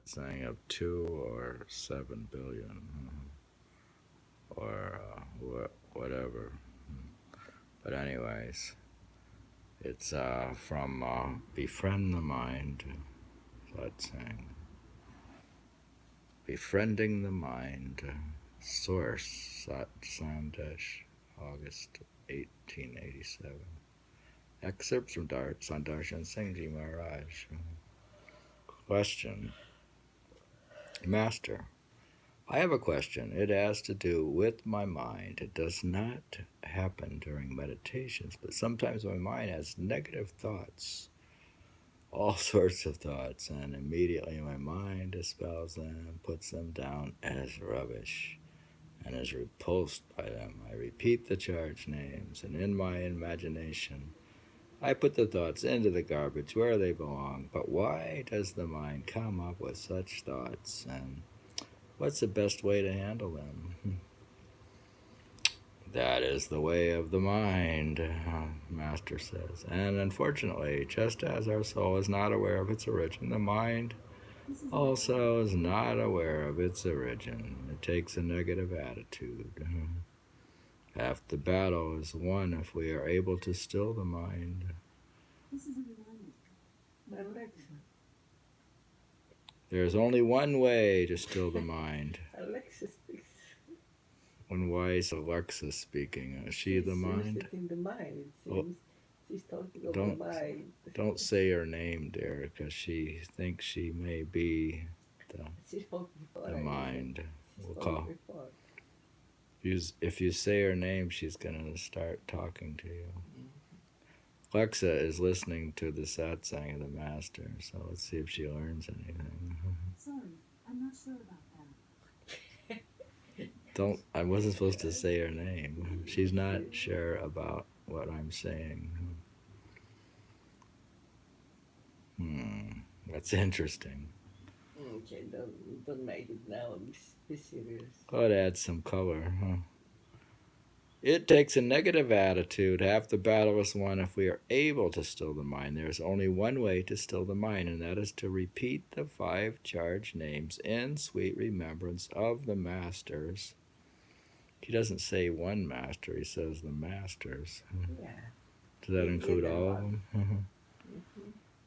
satsang of 2 or 7 billion or whatever. But anyways, it's from Befriend the Mind, satsang. Befriending the Mind, source, Sat Sandesh August 1887. Excerpts from Sant Darshan Singh Maharaj. Question. Master, I have a question. It has to do with my mind. It does not happen during meditations, but sometimes my mind has negative thoughts, all sorts of thoughts, and immediately my mind dispels them, puts them down as rubbish, and is repulsed by them. I repeat the charge names, and in my imagination, I put the thoughts into the garbage where they belong. But why does the mind come up with such thoughts, and what's the best way to handle them? That is the way of the mind, Master says. And unfortunately, just as our soul is not aware of its origin, the mind also is not aware of its origin. It takes a negative attitude. Half the battle is won if we are able to still the mind. There's only one way to still the mind. Alexa speaks. When why is Alexa speaking? Is she the mind? She's the mind, it seems. She's talking of the mind. Don't say her name, dear, because she thinks she may be the mind. We'll call. If you say her name, she's going to start talking to you. Alexa is listening to the satsang of the Master, so let's see if she learns anything. Sorry, I'm not sure about that. I wasn't supposed to say her name. She's not sure about what I'm saying. That's interesting. Okay, don't make it now. Be serious. Oh, it adds some color, huh? It takes a negative attitude. Half the battle is won if we are able to still the mind. There is only one way to still the mind, and that is to repeat the 5 charged names in sweet remembrance of the Masters. He doesn't say one master, he says the Masters. Yeah. Does that include all of them?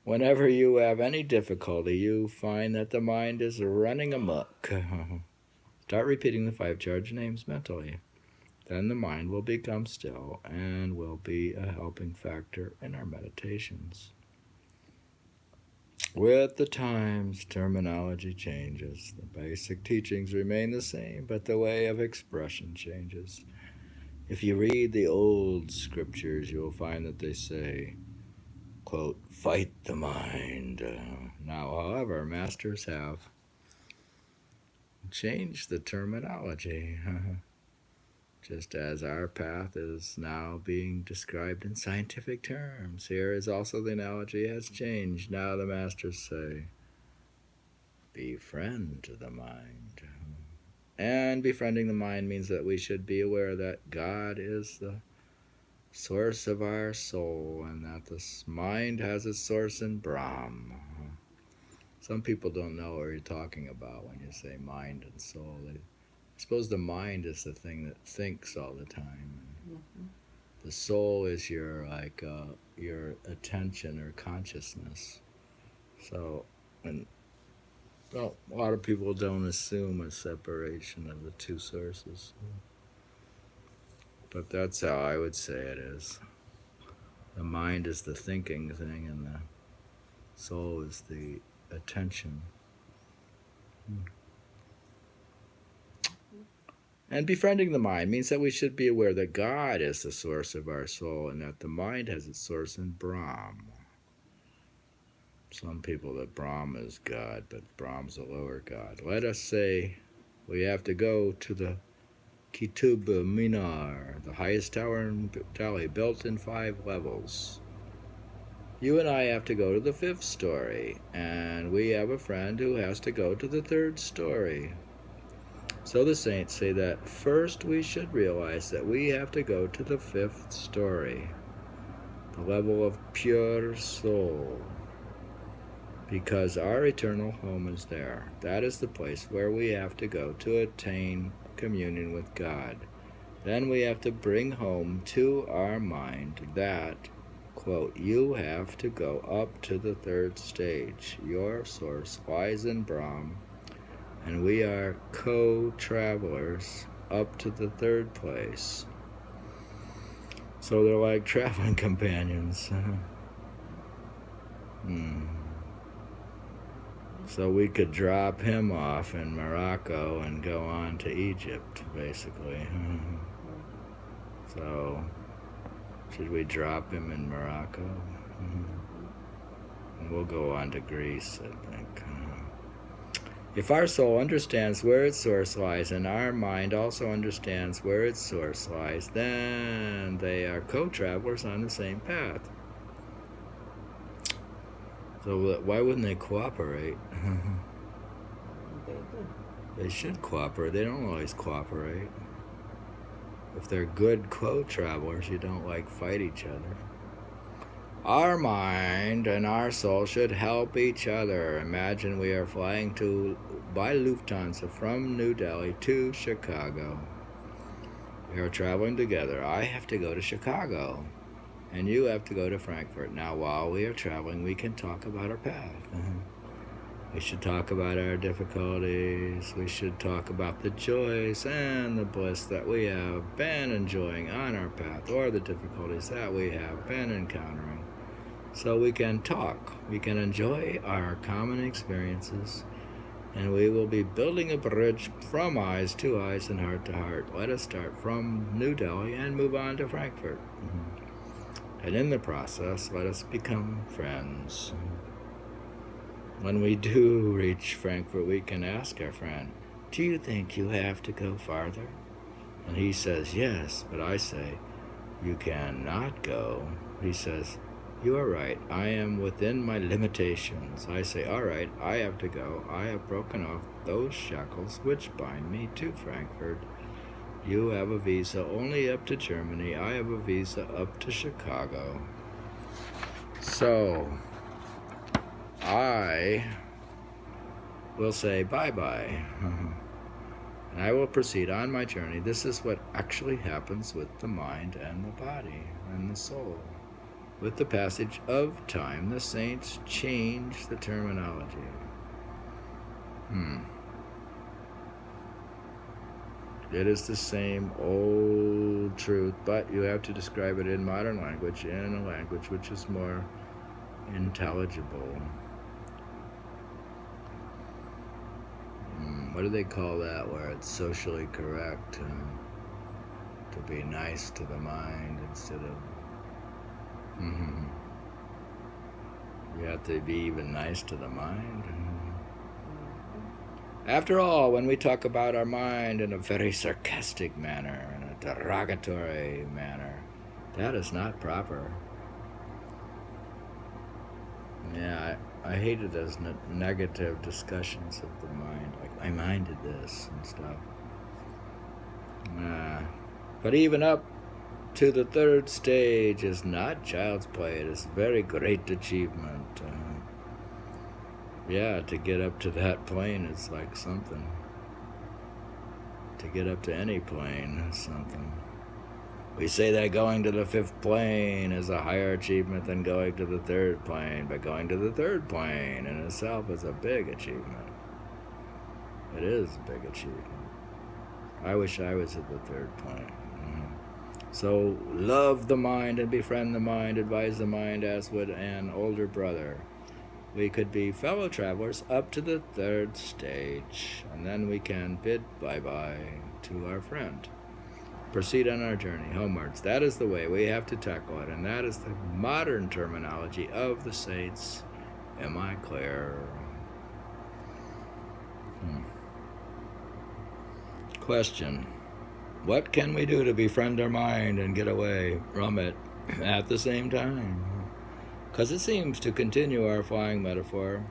Whenever you have any difficulty, you find that the mind is running amok. Start repeating the 5 charged names mentally. Then the mind will become still and will be a helping factor in our meditations. With the times, terminology changes. The basic teachings remain the same, but the way of expression changes. If you read the old scriptures, you will find that they say, quote, fight the mind. Now, however, masters have changed the terminology. Just as our path is now being described in scientific terms, here is also the analogy has changed. Now the masters say, befriend the mind. And befriending the mind means that we should be aware that God is the source of our soul and that this mind has its source in Brahm. Some people don't know what you're talking about when you say mind and soul. I suppose the mind is the thing that thinks all the time. The soul is your attention or consciousness. So, a lot of people don't assume a separation of the 2 sources. But that's how I would say it is. The mind is the thinking thing and the soul is the attention. And befriending the mind means that we should be aware that God is the source of our soul and that the mind has its source in Brahm. Some people that Brahm is God, but Brahm's a lower God. Let us say we have to go to the Qutub Minar, the highest tower in Delhi, built in 5 levels. You and I have to go to the 5th story, and we have a friend who has to go to the 3rd story. So the saints say that first we should realize that we have to go to the 5th story, the level of pure soul. because our eternal home is there. That is the place where we have to go to attain communion with God. Then we have to bring home to our mind that, quote, you have to go up to the third stage. Your source lies in Brahm, and we are co-travelers up to the third place. So they're like traveling companions. So we could drop him off in Morocco and go on to Egypt, basically. So, should we drop him in Morocco? And we'll go on to Greece, I think. If our soul understands where its source lies and our mind also understands where its source lies, then they are co-travelers on the same path. So why wouldn't they cooperate? They should cooperate. They don't always cooperate. If they're good co-travelers, you don't fight each other. Our mind and our soul should help each other. Imagine we are flying by Lufthansa from New Delhi to Chicago. We are traveling together. I have to go to Chicago, and you have to go to Frankfurt. Now, while we are traveling, we can talk about our path. We should talk about our difficulties. We should talk about the joys and the bliss that we have been enjoying on our path, or the difficulties that we have been encountering. So we can talk. We can enjoy our common experiences, and we will be building a bridge from eyes to eyes and heart to heart. Let us start from New Delhi and move on to Frankfurt. And in the process, let us become friends. When we do reach Frankfurt, we can ask our friend, do you think you have to go farther? And he says, yes, but I say, you cannot go. He says, you are right, I am within my limitations. I say, all right, I have to go. I have broken off those shackles which bind me to Frankfurt. You have a visa only up to Germany. I have a visa up to Chicago. So, I will say bye-bye. And I will proceed on my journey. This is what actually happens with the mind and the body and the soul. With the passage of time, the saints change the terminology. It is the same old truth, but you have to describe it in modern language, in a language which is more intelligible. What do they call that, where it's socially correct to be nice to the mind instead of... You have to be even nice to the mind. After all, when we talk about our mind in a very sarcastic manner, in a derogatory manner, that is not proper. Yeah, I hated those negative discussions of the mind, like my mind did this and stuff. But even up to the third stage is not child's play. It is very great achievement. To get up to that plane is like something. To get up to any plane is something. We say that going to the fifth plane is a higher achievement than going to the third plane, but going to the third plane in itself is a big achievement. It is a big achievement. I wish I was at the third plane. So love the mind and befriend the mind, advise the mind as would an older brother. We could be fellow travelers up to the third stage, and then we can bid bye-bye to our friend. Proceed on our journey homewards. That is the way we have to tackle it, and that is the modern terminology of the saints. Am I clear? Question. What can we do to befriend our mind and get away from it at the same time? Because it seems to continue our flying metaphor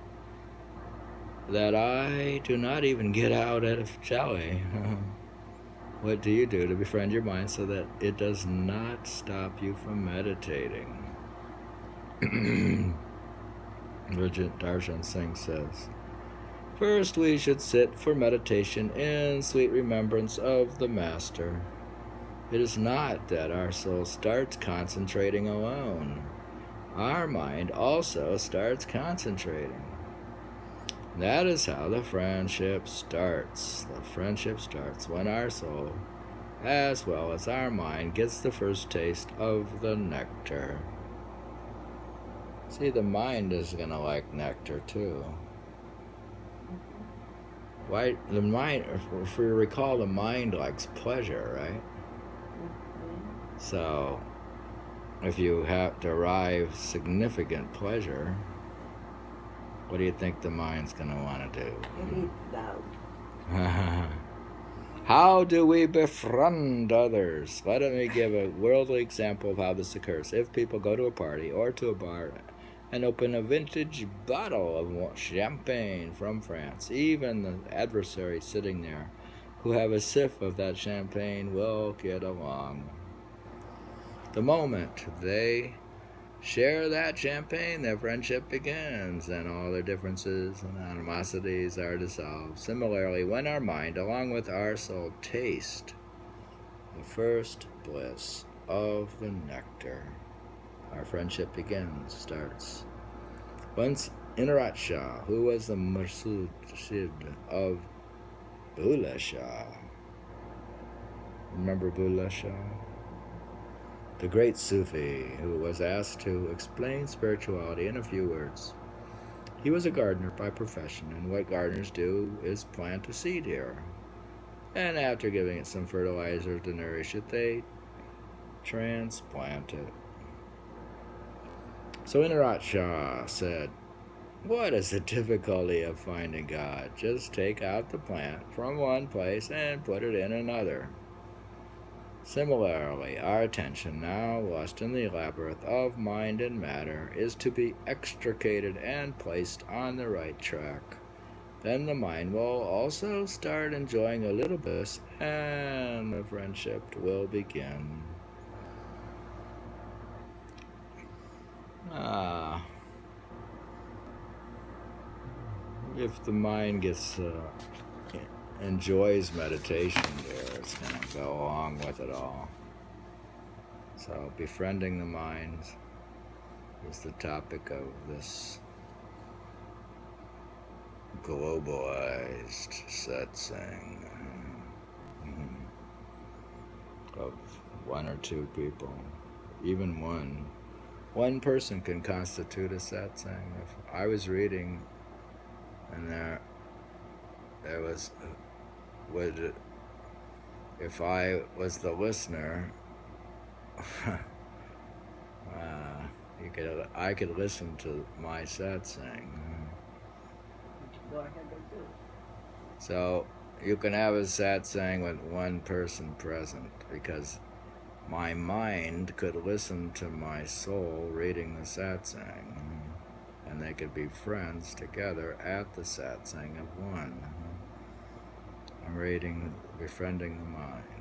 that I do not even get out of Delhi. What do you do to befriend your mind so that it does not stop you from meditating? David Darshan Singh says, first we should sit for meditation in sweet remembrance of the Master. It is not that our soul starts concentrating alone. Our mind also starts concentrating. That is how the friendship starts. The friendship starts when our soul, as well as our mind, gets the first taste of the nectar. See, the mind is going to like nectar too. Why? The mind, if we recall, the mind likes pleasure, right? So, if you have derive significant pleasure, what do you think the mind's going to want to do? Eat loud. How do we befriend others? Let me give a worldly example of how this occurs. If people go to a party or to a bar and open a vintage bottle of champagne from France, even the adversary sitting there who have a sip of that champagne will get along. The moment they share that champagne, their friendship begins, and all their differences and animosities are dissolved. Similarly, when our mind, along with our soul, taste the first bliss of the nectar, our friendship begins, starts. Once Inarat Shah, who was the Murshid of Bulleh Shah, remember Bulleh Shah? The great Sufi who was asked to explain spirituality in a few words. He was a gardener by profession, and what gardeners do is plant a seed here. And after giving it some fertilizer to nourish it, they transplant it. So Inarat Shah said, what is the difficulty of finding God? Just take out the plant from one place and put it in another. Similarly, our attention, now lost in the labyrinth of mind and matter, is to be extricated and placed on the right track. Then the mind will also start enjoying a little bliss, and the friendship will begin. If the mind enjoys meditation there, it's going to go along with it all. So, befriending the mind is the topic of this globalized satsang of one or two people. Even one person can constitute a satsang. If I was reading and there was, if I was the listener, I could listen to my satsang. Go ahead and do it. So you can have a satsang with one person present, because my mind could listen to my soul reading the satsang, and they could be friends together at the satsang of one. I'm reading Befriending the Mind.